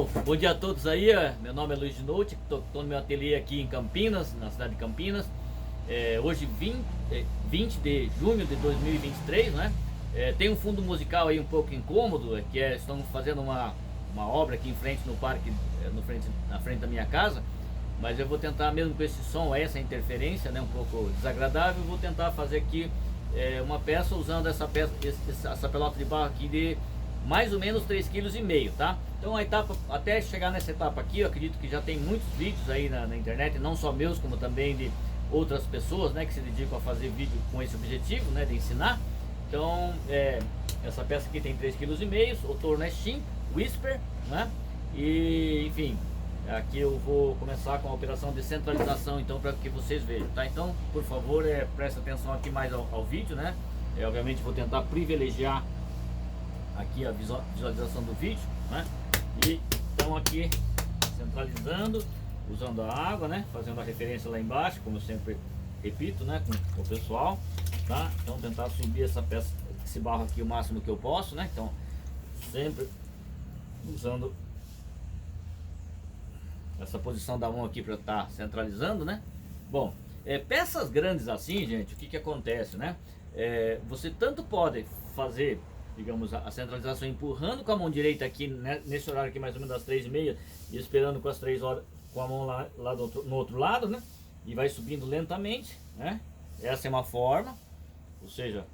Bom dia a todos aí, meu nome é Luiz de Noite, estou no meu ateliê aqui em Campinas, na cidade de Campinas. Hoje 20 de junho de 2023, né? Tem um fundo musical aí um pouco incômodo, estamos fazendo uma obra aqui em frente no parque, na frente da minha casa. Mas eu vou tentar, mesmo com esse som, essa interferência, né, um pouco desagradável, vou tentar fazer aqui uma peça usando essa pelota de barro aqui de mais ou menos 3,5 kg, tá? Então a etapa, até chegar nessa etapa aqui, eu acredito que já tem muitos vídeos aí na internet, não só meus, como também de outras pessoas, né, que se dedicam a fazer vídeo com esse objetivo, né, de ensinar. Então, essa peça aqui tem 3,5 kg, o torno é Shimp, Whisper, né? E, enfim, aqui eu vou começar com a operação de centralização, então, para que vocês vejam, tá? Então, por favor, preste atenção aqui mais ao vídeo, né? Obviamente vou tentar privilegiar aqui a visualização do vídeo, né? E então aqui centralizando, usando a água, né? Fazendo a referência lá embaixo, como eu sempre repito, né? Com o pessoal, tá? Então tentar subir essa peça, esse barro aqui o máximo que eu posso, né? Então sempre usando essa posição da mão aqui para estar centralizando, né? Bom, peças grandes assim, gente, o que que acontece, né? Você tanto pode fazer, digamos, a centralização empurrando com a mão direita aqui, né, nesse horário aqui mais ou menos das 3h30, e esperando com as 3 horas com a mão lá no outro lado, né? E vai subindo lentamente, né? Essa é uma forma, ou seja,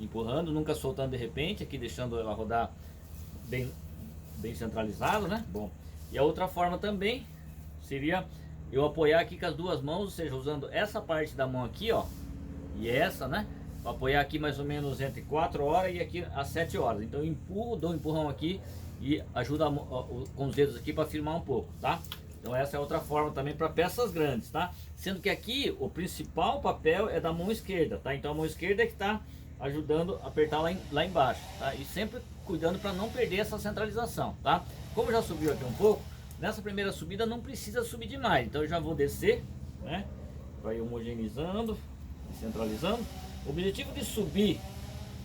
empurrando, nunca soltando de repente, aqui deixando ela rodar bem centralizado, né? Bom, e a outra forma também seria eu apoiar aqui com as duas mãos, ou seja, usando essa parte da mão aqui, ó, e essa, né? Apoiar aqui mais ou menos entre 4 horas e aqui às 7 horas. Então eu empurro, dou um empurrão aqui e ajuda com os dedos aqui para firmar um pouco, tá? Então essa é outra forma também para peças grandes, tá? Sendo que aqui o principal papel é da mão esquerda, tá? Então a mão esquerda é que está ajudando a apertar lá embaixo, tá? E sempre cuidando para não perder essa centralização, tá? Como já subiu aqui um pouco, nessa primeira subida não precisa subir demais. Então eu já vou descer, né? Vai homogeneizando e centralizando. O objetivo de subir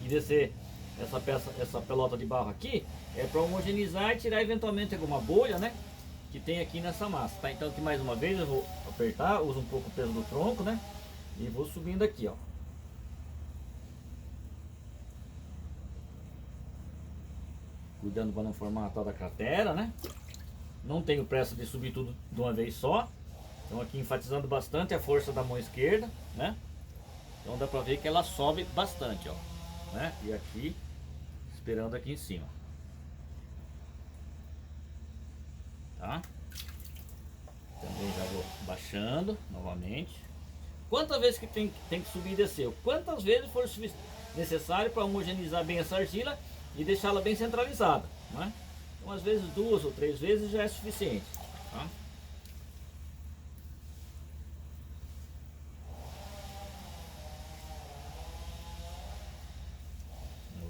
e descer essa pelota de barro aqui é para homogeneizar e tirar eventualmente alguma bolha, né, que tem aqui nessa massa, tá? Então aqui mais uma vez eu vou apertar, uso um pouco o peso do tronco, né, e vou subindo aqui, ó. Cuidando para não formar a tal da cratera, né? Não tenho pressa de subir tudo de uma vez só. Então aqui enfatizando bastante a força da mão esquerda, né? Então dá pra ver que ela sobe bastante, ó, né? E aqui, esperando aqui em cima, tá? Também já vou baixando novamente. Quantas vezes que tem que subir e descer? Quantas vezes for necessário para homogeneizar bem essa argila e deixá-la bem centralizada, né? Então às vezes 2 ou 3 vezes já é suficiente, tá?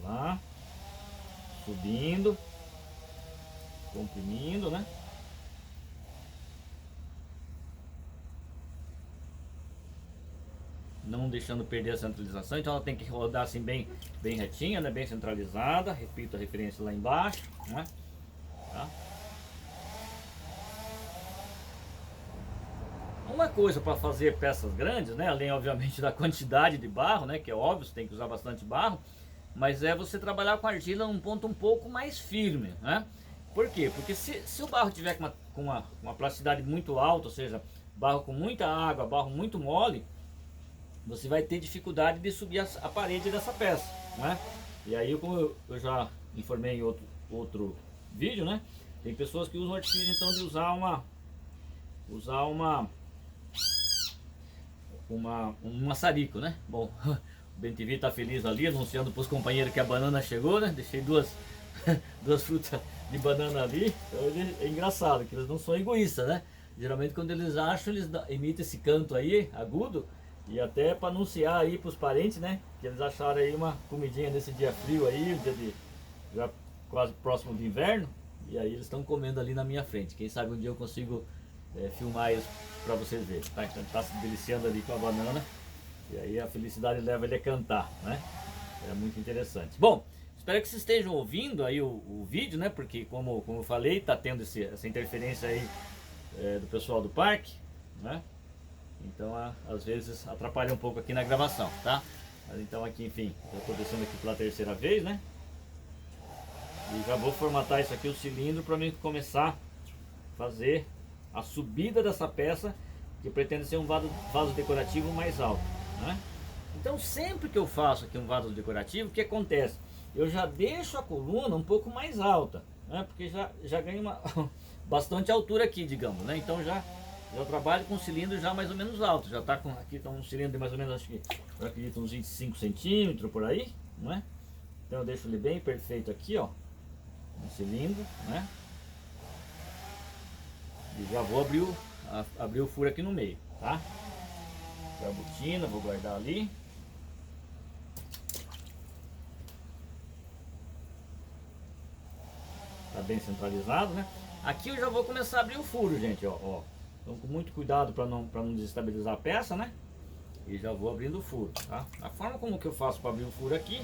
Lá, subindo, comprimindo, né? Não deixando perder a centralização, então ela tem que rodar assim bem retinha, né? Bem centralizada. Repito a referência lá embaixo, né? Tá? Uma coisa para fazer peças grandes, né? Além obviamente da quantidade de barro, né? Que é óbvio, você tem que usar bastante barro. Mas é você trabalhar com a argila num ponto um pouco mais firme, né? Por quê? Porque se o barro tiver com uma plasticidade muito alta, ou seja, barro com muita água, barro muito mole, você vai ter dificuldade de subir a parede dessa peça, né? E aí, como eu já informei em outro vídeo, né? Tem pessoas que usam artifício então de usar um maçarico, né? Bom, o BenTV tá feliz ali, anunciando para os companheiros que a banana chegou, né? Deixei duas frutas de banana ali. Então, é engraçado que eles não são egoístas, né? Geralmente quando eles acham, eles emitem esse canto aí, agudo, e até para anunciar aí para os parentes, né? Que eles acharam aí uma comidinha nesse dia frio aí, já quase próximo do inverno, e aí eles estão comendo ali na minha frente. Quem sabe um dia eu consigo filmar isso para vocês verem, tá? Então tá se deliciando ali com a banana. E aí a felicidade leva ele a cantar, né? É muito interessante. Bom, Espero que vocês estejam ouvindo aí o vídeo, né? Porque como eu falei, tá tendo essa interferência aí do pessoal do parque, né? Então às vezes atrapalha um pouco aqui na gravação, tá? Mas então aqui, enfim, eu tô descendo aqui pela terceira vez, né? E já vou formatar isso aqui, o cilindro, para mim começar a fazer a subida dessa peça, que pretende ser um vaso decorativo mais alto, né? Então sempre que eu faço aqui um vaso decorativo, o que acontece? Eu já deixo a coluna um pouco mais alta, né? Porque já ganho bastante altura aqui, digamos, né? Então já trabalho com um cilindro já mais ou menos alto. Já está com aqui tá um cilindro de mais ou menos, acho que eu acredito uns 25 centímetros por aí, não é? Então eu deixo ele bem perfeito aqui, ó, no cilindro, né? E já vou abrir o furo aqui no meio, tá? A botina, vou guardar ali. Tá bem centralizado, né? Aqui eu já vou começar a abrir o furo, gente, ó. Então com muito cuidado para não desestabilizar a peça, né? E já vou abrindo o furo, tá? A forma como que eu faço para abrir o furo aqui,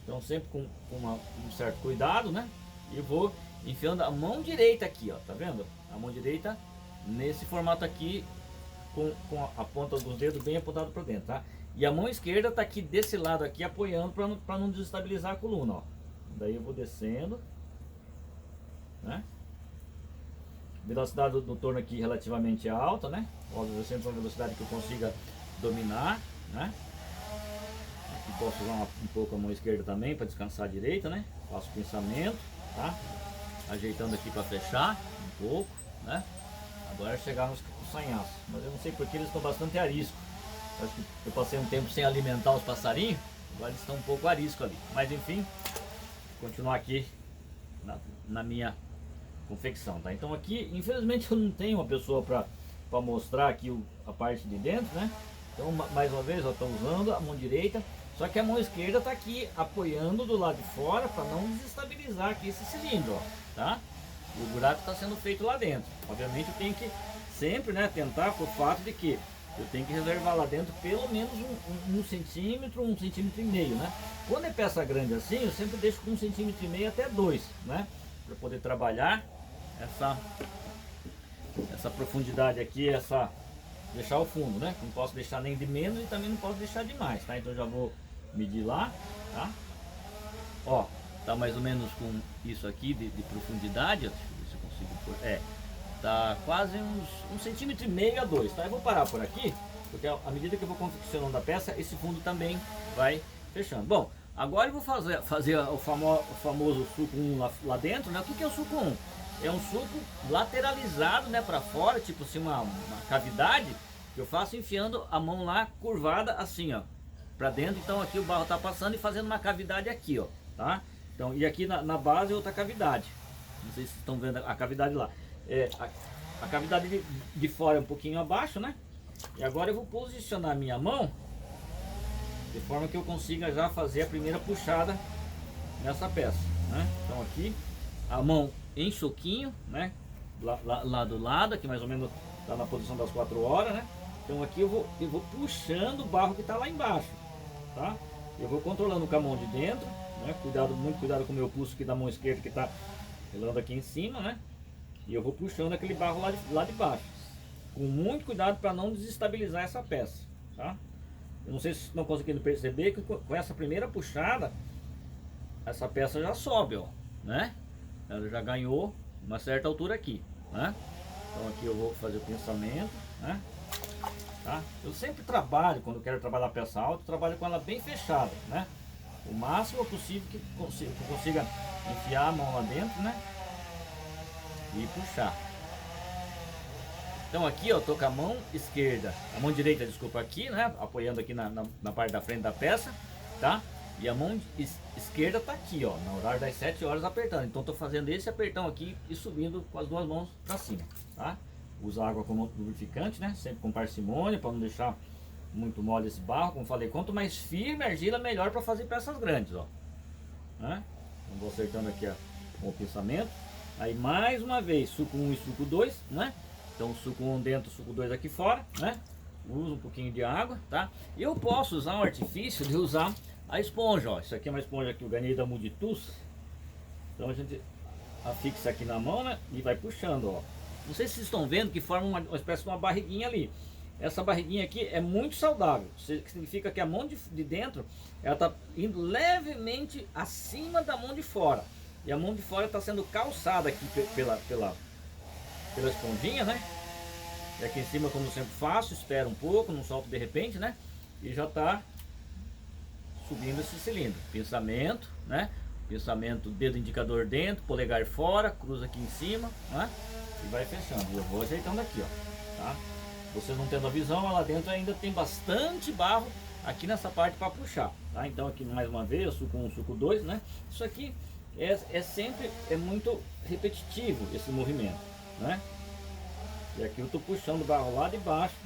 então sempre com um certo cuidado, né? E vou enfiando a mão direita aqui, ó, tá vendo? A mão direita nesse formato aqui, com a ponta dos dedos bem apontada para dentro, tá? E a mão esquerda tá aqui desse lado aqui, apoiando para não desestabilizar a coluna, ó. Daí eu vou descendo, né? Velocidade do torno aqui relativamente alta, né? Óbvio, sempre uma velocidade que eu consiga dominar, né? Aqui posso usar um pouco a mão esquerda também para descansar a direita, né? Faço o pensamento, tá? Ajeitando aqui para fechar um pouco, né? Agora é chegar nos sanhaços, mas eu não sei porque eles estão bastante arisco. Acho que eu passei um tempo sem alimentar os passarinhos, agora eles estão um pouco arisco ali. Mas enfim, continuar aqui na minha confecção, tá? Então aqui, infelizmente eu não tenho uma pessoa para mostrar aqui a parte de dentro, né? Então mais uma vez eu estou usando a mão direita, só que a mão esquerda está aqui apoiando do lado de fora para não desestabilizar aqui esse cilindro, ó, tá? E o buraco está sendo feito lá dentro. Obviamente eu tenho que sempre, né, tentar, por fato de que eu tenho que reservar lá dentro pelo menos um centímetro, 1,5 cm, né? Quando é peça grande assim, eu sempre deixo com 1,5 cm até 2, né? Para poder trabalhar essa profundidade aqui, deixar o fundo, né? Não posso deixar nem de menos e também não posso deixar de mais, tá? Então já vou medir lá, tá? Ó, tá mais ou menos com isso aqui de profundidade, ó, deixa eu ver se eu consigo pôr, tá quase uns 1,5 cm a 2, tá? Eu vou parar por aqui, porque à medida que eu vou confeccionando a peça, esse fundo também vai fechando. Bom, agora eu vou fazer o famoso suco 1 lá dentro, né? O que é o suco 1? É um suco lateralizado, né, para fora, tipo assim, uma cavidade, que eu faço enfiando a mão lá curvada assim, ó, para dentro. Então aqui o barro tá passando e fazendo uma cavidade aqui, ó, tá? Então, e aqui na base outra cavidade. Não sei se vocês estão vendo a cavidade lá. A cavidade de fora é um pouquinho abaixo, né? E agora eu vou posicionar a minha mão de forma que eu consiga já fazer a primeira puxada nessa peça, né? Então aqui a mão em choquinho, né? Lá do lado, aqui mais ou menos está na posição das 4 horas, né? Então aqui eu vou puxando o barro que está lá embaixo, tá? Eu vou controlando com a mão de dentro, né? Muito cuidado com o meu pulso aqui da mão esquerda que está relando aqui em cima, né? E eu vou puxando aquele barro lá de baixo, com muito cuidado para não desestabilizar essa peça, tá? Eu não sei se estão conseguindo perceber que com essa primeira puxada, essa peça já sobe, ó, né? Ela já ganhou uma certa altura aqui, né? Então aqui eu vou fazer o pensamento, né? Tá? Eu sempre trabalho, quando eu quero trabalhar a peça alta, eu trabalho com ela bem fechada, né? O máximo possível que consiga enfiar a mão lá dentro, né? E puxar. Então aqui eu tô com a mão esquerda, a mão direita, desculpa, aqui, né? Apoiando aqui na parte da frente da peça, tá? E a mão esquerda tá aqui, ó, no horário das 7 horas apertando. Então tô fazendo esse apertão aqui e subindo com as duas mãos para cima, tá? Usa água como lubrificante, né? Sempre com parcimônia para não deixar muito mole esse barro. Como falei, quanto mais firme a argila, melhor para fazer peças grandes, ó. Né? Então vou acertando aqui com o pensamento. Aí mais uma vez, suco 1 e suco 2, né? Então suco 1 dentro, suco 2 aqui fora, né? Uso um pouquinho de água, tá? Eu posso usar um artifício de usar a esponja, ó. Isso aqui é uma esponja que eu ganhei da Multitus. Então a gente afixa aqui na mão, né? E vai puxando, ó. Não sei se vocês estão vendo que forma uma espécie de uma barriguinha ali. Essa barriguinha aqui é muito saudável. Significa que a mão de dentro, ela tá indo levemente acima da mão de fora. E a mão de fora está sendo calçada aqui pela esponjinha, né? E aqui em cima, como eu sempre faço, espero um pouco, não solto de repente, né? E já está subindo esse cilindro. Pensamento, né? Pensamento, dedo indicador dentro, polegar fora, cruza aqui em cima, né? E vai fechando. E eu vou ajeitando aqui, ó, tá? Você não tendo a visão, lá dentro ainda tem bastante barro aqui nessa parte para puxar, tá? Então aqui mais uma vez, suco 1, suco 2, né? Isso aqui é sempre muito repetitivo esse movimento, né? E aqui eu estou puxando o barro lá de baixo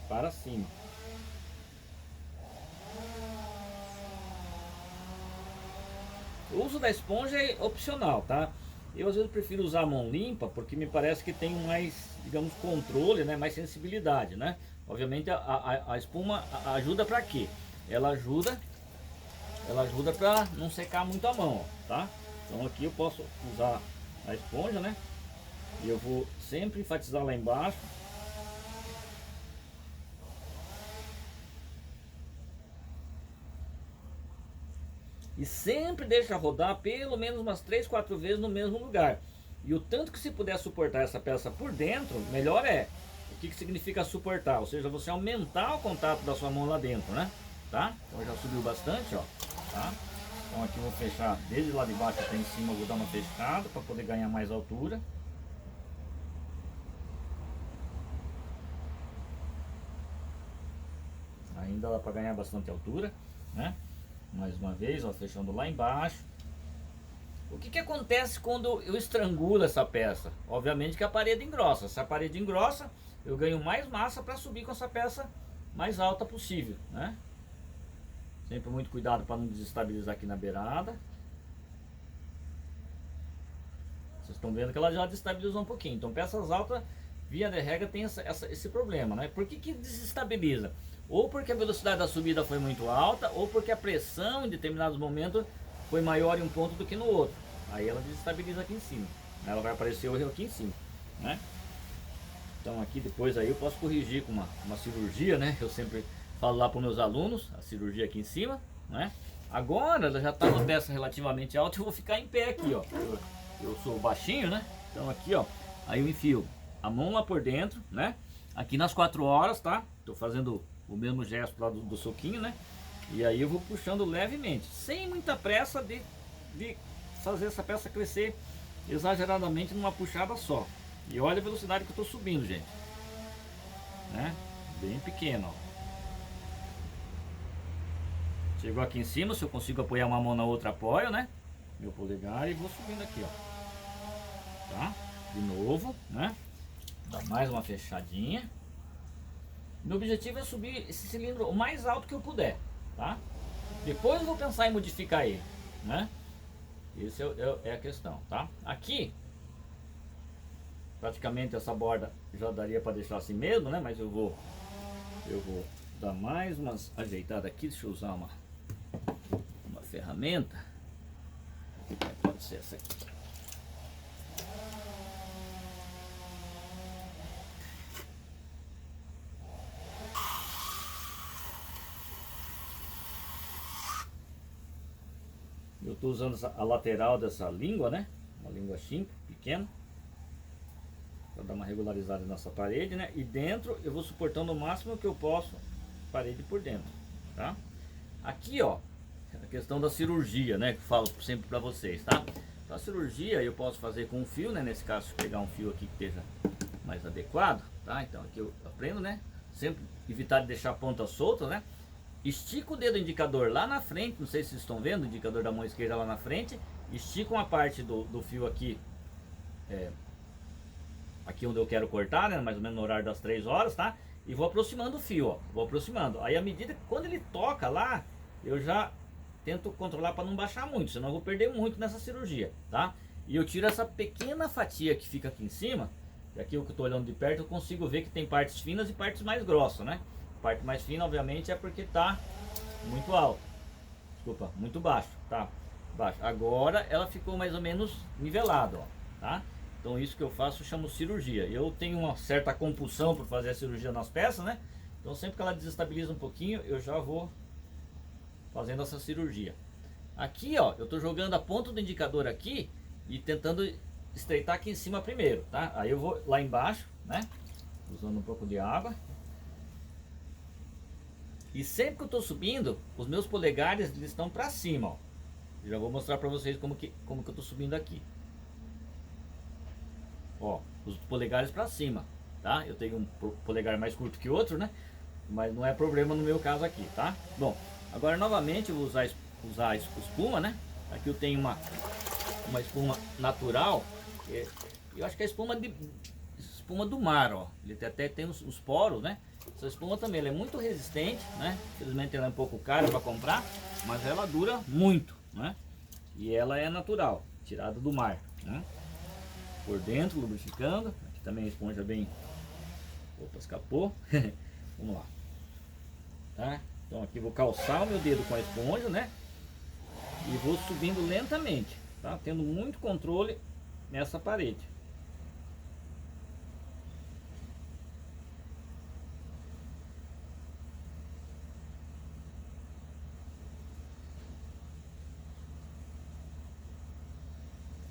para cima. O uso da esponja é opcional, tá? Eu às vezes prefiro usar a mão limpa porque me parece que tem mais, digamos, controle, né? Mais sensibilidade, né? Obviamente a espuma ajuda para quê? Ela ajuda para não secar muito a mão, ó, tá? Então aqui eu posso usar a esponja, né? E eu vou sempre enfatizar lá embaixo. E sempre deixa rodar pelo menos umas 3, 4 vezes no mesmo lugar. E o tanto que se puder suportar essa peça por dentro, melhor é. O que significa suportar? Ou seja, você aumentar o contato da sua mão lá dentro, né? Tá? Então já subiu bastante, ó. Tá? Então aqui eu vou fechar desde lá de baixo até em cima, eu vou dar uma fechada para poder ganhar mais altura. Ainda dá para ganhar bastante altura, né? Mais uma vez, ó, fechando lá embaixo. O que acontece quando eu estrangulo essa peça? Obviamente que a parede engrossa. Se a parede engrossa, eu ganho mais massa para subir com essa peça mais alta possível, né? Sempre muito cuidado para não desestabilizar aqui na beirada. Vocês estão vendo que ela já desestabilizou um pouquinho. Então peças altas, via de regra, tem esse problema, né? Por que desestabiliza? Ou porque a velocidade da subida foi muito alta, ou porque a pressão em determinados momentos foi maior em um ponto do que no outro. Aí ela desestabiliza aqui em cima. Ela vai aparecer o erro aqui em cima, né? Então aqui depois aí eu posso corrigir com uma cirurgia, né? Eu sempre falo lá para os meus alunos, a cirurgia aqui em cima, né? Agora ela já está uma peça relativamente alta, eu vou ficar em pé aqui, ó. Eu sou baixinho, né? Então aqui, ó, aí eu enfio a mão lá por dentro, né? Aqui nas 4 horas, tá? Tô fazendo o mesmo gesto lá do soquinho, né? E aí eu vou puxando levemente, sem muita pressa de fazer essa peça crescer exageradamente numa puxada só. E olha a velocidade que eu tô subindo, gente, né? Bem pequeno, ó. Chegou aqui em cima, se eu consigo apoiar uma mão na outra, apoio, né? Meu polegar, e vou subindo aqui, ó. Tá? De novo, né? Dá mais uma fechadinha. Meu objetivo é subir esse cilindro o mais alto que eu puder, tá? Depois eu vou pensar em modificar ele, né? Esse é a questão, tá? Aqui, praticamente essa borda já daria para deixar assim mesmo, né? Mas eu vou dar mais umas ajeitadas aqui. Deixa eu usar uma ferramenta. Pode ser essa aqui. Eu estou usando a lateral dessa língua, né? Uma língua chimpa, pequena, para dar uma regularizada nessa parede, né? E dentro eu vou suportando o máximo que eu posso parede por dentro, tá? Aqui, ó, a questão da cirurgia, né? Que eu falo sempre para vocês, tá? Então, a cirurgia eu posso fazer com um fio, né? Nesse caso, pegar um fio aqui que esteja mais adequado, tá? Então aqui eu aprendo, né? Sempre evitar de deixar a ponta solta, né? Estica o dedo indicador lá na frente, não sei se vocês estão vendo, o indicador da mão esquerda lá na frente. Estica uma parte do fio aqui, aqui onde eu quero cortar, né? Mais ou menos no horário das 3 horas, tá? E vou aproximando o fio, ó. Vou aproximando. Aí à medida que quando ele toca lá, eu já tento controlar para não baixar muito, senão eu vou perder muito nessa cirurgia, tá? E eu tiro essa pequena fatia que fica aqui em cima. E aqui eu que estou olhando de perto, eu consigo ver que tem partes finas e partes mais grossas, né? A parte mais fina, obviamente, é porque está muito alto. desculpa, muito baixo, tá? Baixo. Agora ela ficou mais ou menos nivelada, ó, tá? Então isso que eu faço eu chamo cirurgia. Eu tenho uma certa compulsão por fazer a cirurgia nas peças, né? Então sempre que ela desestabiliza um pouquinho, eu já vou fazendo essa cirurgia. Aqui, ó, eu tô jogando a ponta do indicador aqui e tentando estreitar aqui em cima primeiro, tá? Aí eu vou lá embaixo, né? Usando um pouco de água. E sempre que eu tô subindo, os meus polegares eles estão para cima, ó. Já vou mostrar para vocês como que eu tô subindo aqui. Ó, os polegares para cima, tá? Eu tenho um polegar mais curto que outro, né? Mas não é problema no meu caso aqui, tá? Bom, agora novamente eu vou usar espuma, né? Aqui eu tenho uma espuma natural. Eu acho que é espuma do mar, ó. Ele até tem os poros, né? Essa espuma também ela é muito resistente, né? Infelizmente ela é um pouco cara para comprar, mas ela dura muito, né? E ela é natural, tirada do mar, né? Por dentro, lubrificando. Aqui também a esponja bem... Opa, escapou. Vamos lá. Tá? Então aqui vou calçar o meu dedo com a esponja, né? E vou subindo lentamente, tá? Tendo muito controle nessa parede.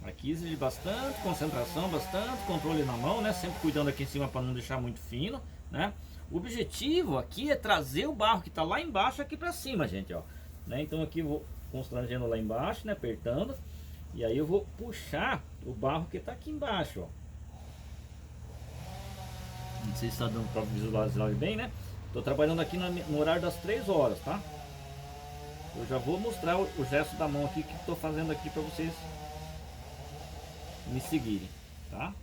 Aqui exige bastante concentração, bastante controle na mão, né? Sempre cuidando aqui em cima para não deixar muito fino, né? O objetivo aqui é trazer o barro que está lá embaixo aqui para cima, gente, ó. Né? Então aqui eu vou constrangendo lá embaixo, né? Apertando. E aí eu vou puxar o barro que está aqui embaixo, ó. Não sei se está dando para visualizar bem, né? Estou trabalhando aqui no horário das 3 horas, tá? Eu já vou mostrar o gesto da mão aqui que estou fazendo aqui para vocês me seguirem, tá?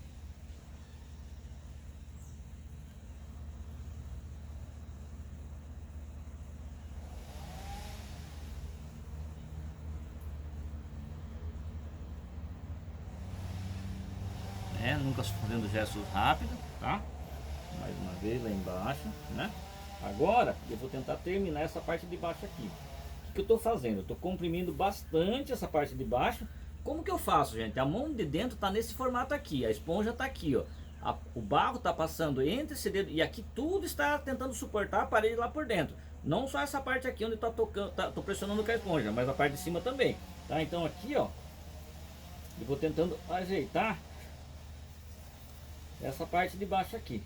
Nunca fazendo gestos rápidos, tá? Mais uma vez lá embaixo, né? Agora eu vou tentar terminar essa parte de baixo aqui. O que eu estou fazendo? Eu estou comprimindo bastante essa parte de baixo. Como que eu faço, gente? A mão de dentro está nesse formato aqui, a esponja está aqui, ó. O barro está passando entre esse dedo e aqui tudo está tentando suportar a parede lá por dentro. Não só essa parte aqui onde está tocando, tô pressionando com a esponja, mas a parte de cima também, tá? Então aqui, ó, eu vou tentando ajeitar essa parte de baixo aqui.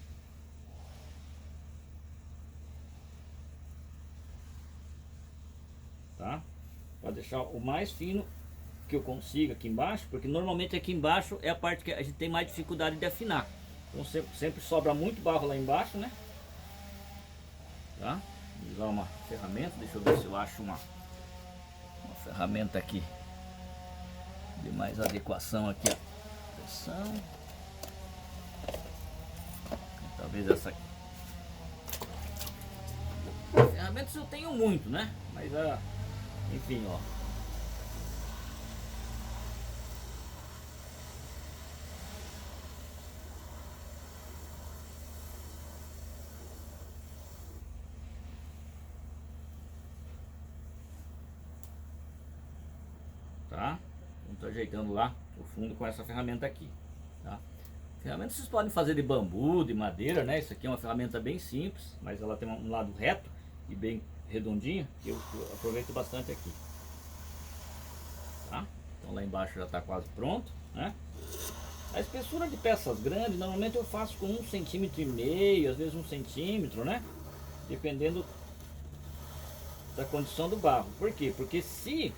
Tá? Para deixar o mais fino que eu consiga aqui embaixo, porque normalmente aqui embaixo é a parte que a gente tem mais dificuldade de afinar. Então sempre sobra muito barro lá embaixo, né? Tá? Vou usar uma ferramenta, deixa eu ver se eu acho uma ferramenta aqui de mais adequação aqui, a pressão. Talvez essa aqui. Ferramentas eu tenho muito, né? Mas enfim, ó. Tá? Então tô ajeitando lá o fundo com essa ferramenta aqui, tá? Ferramenta vocês podem fazer de bambu, de madeira, né? Isso aqui é uma ferramenta bem simples, mas ela tem um lado reto e bem redondinho, que eu aproveito bastante aqui. Tá? Então lá embaixo já está quase pronto, né? A espessura de peças grandes, normalmente eu faço com 1,5 cm, às vezes 1 centímetro, né? Dependendo da condição do barro. Por quê? Porque vocês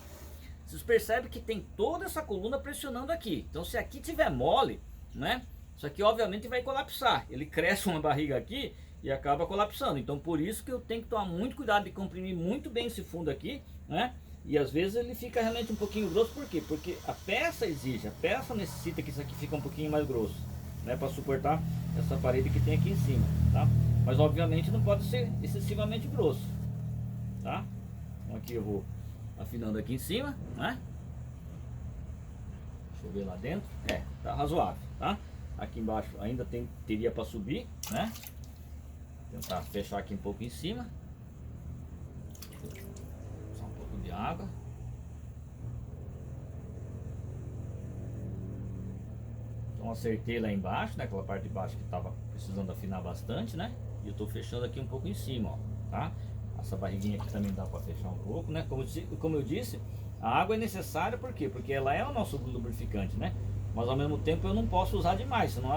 percebem que tem toda essa coluna pressionando aqui. Então se aqui tiver mole, né? Isso aqui obviamente vai colapsar. Ele cresce uma barriga aqui e acaba colapsando. Então por isso que eu tenho que tomar muito cuidado de comprimir muito bem esse fundo aqui, né? E às vezes ele fica realmente um pouquinho grosso. Por quê? Porque a peça exige, a peça necessita que isso aqui fique um pouquinho mais grosso, né? Para suportar essa parede que tem aqui em cima, tá? Mas obviamente não pode ser excessivamente grosso, tá? Então aqui eu vou afinando aqui em cima, né? Deixa eu ver lá dentro. Tá razoável, tá? Aqui embaixo ainda teria para subir, né? Vou tentar fechar aqui um pouco em cima. Só um pouco de água. Então acertei lá embaixo, né? Aquela parte de baixo que estava precisando afinar bastante, né? E eu tô fechando aqui um pouco em cima, ó, tá? Essa barriguinha aqui também dá para fechar um pouco, né? Como eu disse, a água é necessária, por quê? Porque ela é o nosso lubrificante, né? Mas ao mesmo tempo eu não posso usar demais, senão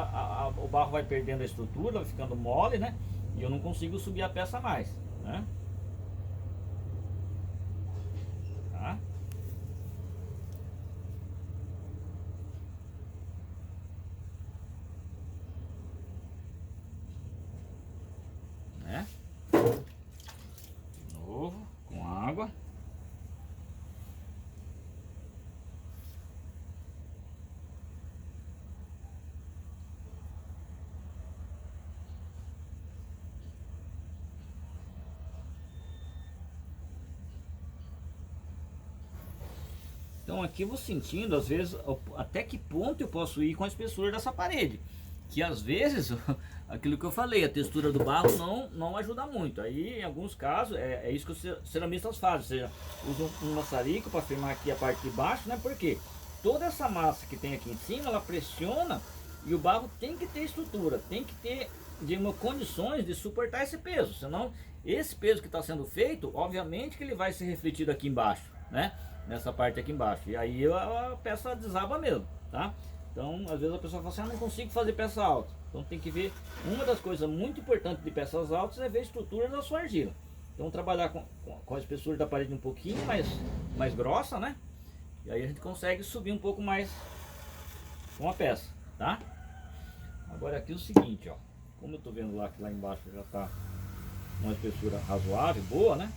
o barro vai perdendo a estrutura, vai ficando mole, né? E eu não consigo subir a peça mais, né? Tá? Né? De novo, com água. Então aqui eu vou sentindo, às vezes, até que ponto eu posso ir com a espessura dessa parede. Que às vezes, aquilo que eu falei, a textura do barro não ajuda muito. Aí, em alguns casos, é isso que os ceramistas fazem. Ou seja, usam um maçarico para firmar aqui a parte de baixo, né? Porque toda essa massa que tem aqui em cima, ela pressiona e o barro tem que ter estrutura, tem que ter condições de suportar esse peso. Senão, esse peso que está sendo feito, obviamente que ele vai ser refletido aqui embaixo, né? Nessa parte aqui embaixo. E aí a peça desaba mesmo, tá? Então, às vezes a pessoa fala assim, não consigo fazer peça alta. Então tem que ver, uma das coisas muito importantes de peças altas é ver a estrutura da sua argila. Então trabalhar com a espessura da parede um pouquinho mais grossa, né? E aí a gente consegue subir um pouco mais com a peça, tá? Agora aqui o seguinte, ó. Como eu tô vendo lá que lá embaixo já tá uma espessura razoável, boa, né?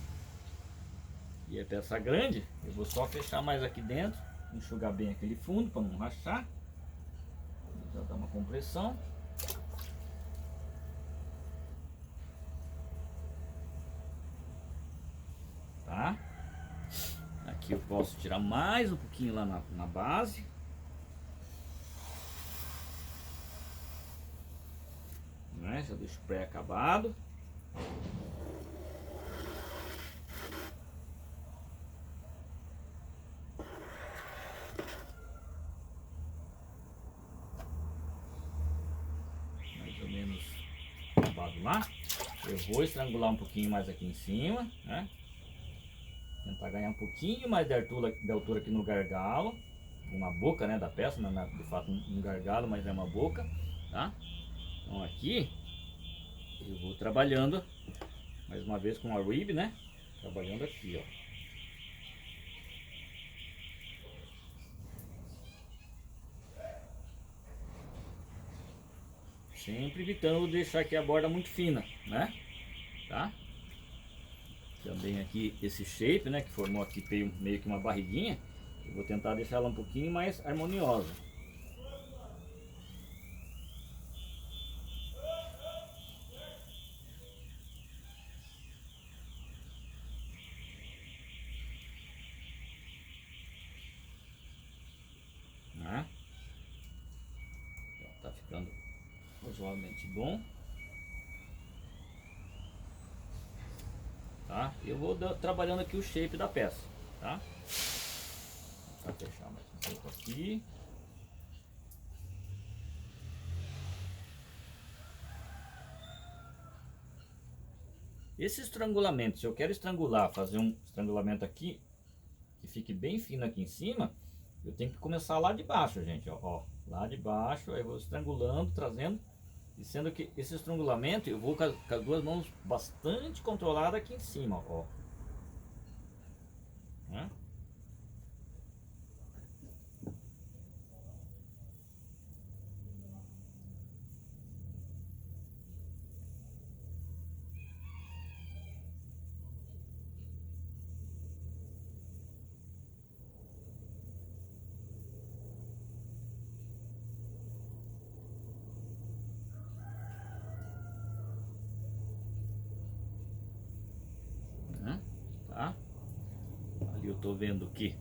E é peça grande, eu vou só fechar mais aqui dentro, enxugar bem aquele fundo para não rachar. Já dá uma compressão. Tá? Aqui eu posso tirar mais um pouquinho lá na base. Né? Já deixo pré-acabado. Mais ou menos acabado lá. Eu vou estrangular um pouquinho mais aqui em cima, né? Tentar ganhar um pouquinho mais de altura aqui no gargalo. Uma boca, né, da peça, não é de fato um gargalo, mas é uma boca, tá? Então aqui eu vou trabalhando mais uma vez com a rib, né? Trabalhando aqui, ó. Sempre evitando deixar aqui a borda muito fina, né? Tá? Também aqui esse shape, né? Que formou aqui meio que uma barriguinha. Eu vou tentar deixar ela um pouquinho mais harmoniosa. Né? Então, tá ficando razoavelmente bom. Tá? Eu vou trabalhando aqui o shape da peça, tá? Vou fechar mais um pouco aqui. Esse estrangulamento, se eu quero estrangular, fazer um estrangulamento aqui, que fique bem fino aqui em cima, eu tenho que começar lá de baixo, gente, ó. Lá de baixo, aí eu vou estrangulando, trazendo. E sendo que esse estrangulamento, eu vou com as duas mãos bastante controladas aqui em cima, ó. Né? Tá? Ali eu tô vendo que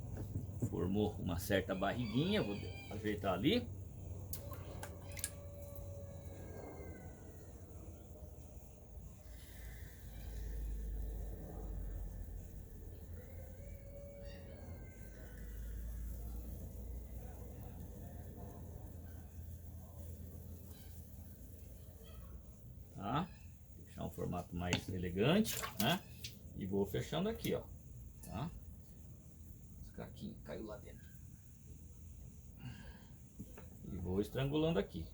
formou uma certa barriguinha, vou ajeitar ali. formato mais elegante, né? E vou fechando aqui, ó, tá? Esse caquinho caiu lá dentro. E vou estrangulando aqui.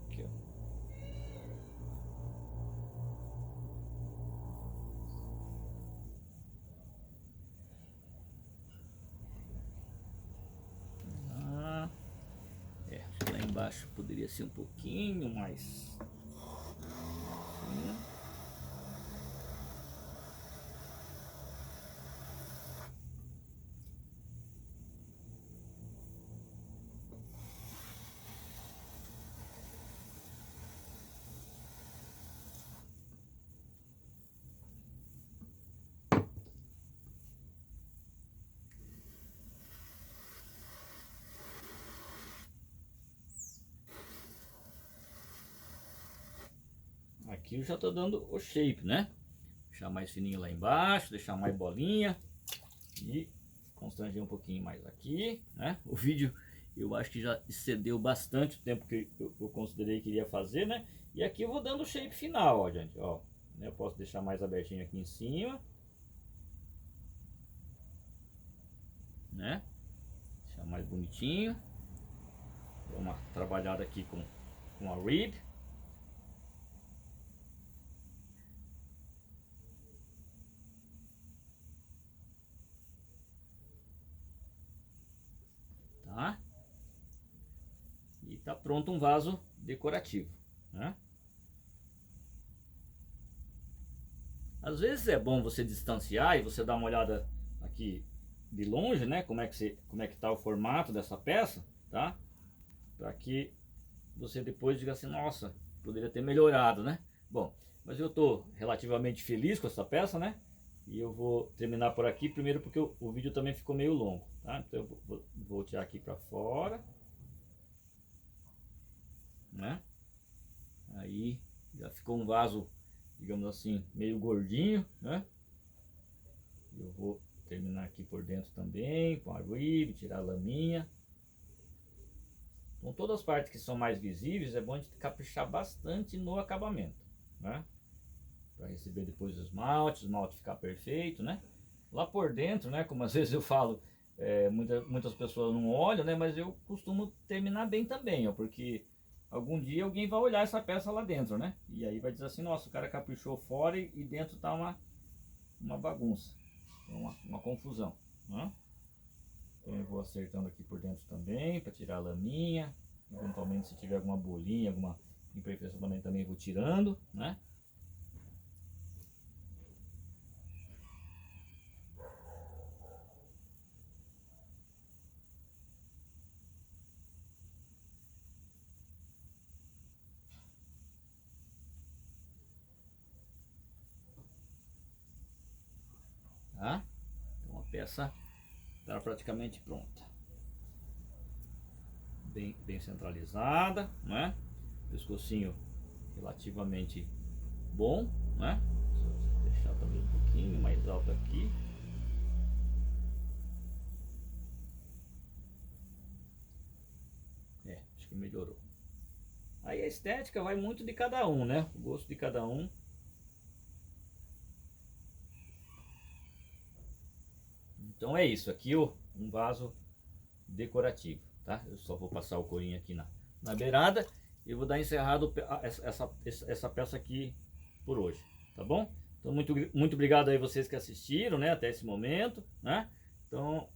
Aqui, ó. Lá embaixo poderia ser um pouquinho mais. Aqui eu já estou dando o shape, né? Deixar mais fininho lá embaixo, deixar mais bolinha e constranger um pouquinho mais aqui, né? O vídeo eu acho que já excedeu bastante o tempo que eu considerei que iria fazer, né? E aqui eu vou dando o shape final, ó, gente, ó. Eu posso deixar mais abertinho aqui em cima, né? Deixar mais bonitinho. Dou uma trabalhada aqui com a rib. Tá? E tá pronto um vaso decorativo, né? Às vezes é bom você distanciar e você dar uma olhada aqui de longe, né? Como é que tá o formato dessa peça, tá? Para que você depois diga assim, nossa, poderia ter melhorado, né? Bom, mas eu tô relativamente feliz com essa peça, né? E eu vou terminar por aqui, primeiro porque o vídeo também ficou meio longo, tá? Então eu vou tirar aqui para fora, né? Aí já ficou um vaso, digamos assim, meio gordinho, né? Eu vou terminar aqui por dentro também, com a rib, tirar a laminha. Então todas as partes que são mais visíveis é bom a gente caprichar bastante no acabamento, né? Para receber depois o esmalte ficar perfeito, né? Lá por dentro, né? Como às vezes eu falo, muitas pessoas não olham, né? Mas eu costumo terminar bem também, ó, porque algum dia alguém vai olhar essa peça lá dentro, né? E aí vai dizer assim, nossa, o cara caprichou fora e dentro tá uma bagunça, uma confusão, né? Então eu vou acertando aqui por dentro também, para tirar a laminha. Eventualmente se tiver alguma bolinha, alguma imperfeição também vou tirando, né? Tá? Então a peça está praticamente pronta, bem centralizada, né? Pescocinho relativamente bom, né? Vou deixar também um pouquinho mais alto aqui. Acho que melhorou. Aí a estética vai muito de cada um, né? O gosto de cada um. Então é isso, aqui ó, um vaso decorativo, tá? Eu só vou passar o corinho aqui na beirada e vou dar encerrado essa peça aqui por hoje, tá bom? Então muito obrigado aí vocês que assistiram, né, até esse momento, né? Então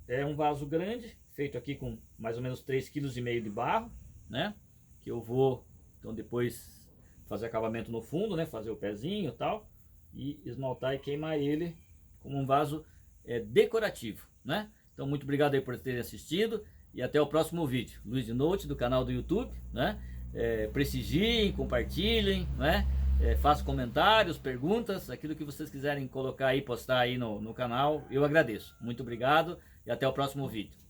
é um vaso grande, feito aqui com mais ou menos 3,5 kg de barro, né? Que eu vou, então depois fazer acabamento no fundo, né? Fazer o pezinho e tal, e esmaltar e queimar ele como um vaso decorativo, né? Então muito obrigado aí por terem assistido e até o próximo vídeo. Luiz de Note do canal do YouTube, né? Prestigiem, compartilhem, né? Façam comentários, perguntas, aquilo que vocês quiserem colocar aí, postar aí no canal, eu agradeço. Muito obrigado e até o próximo vídeo.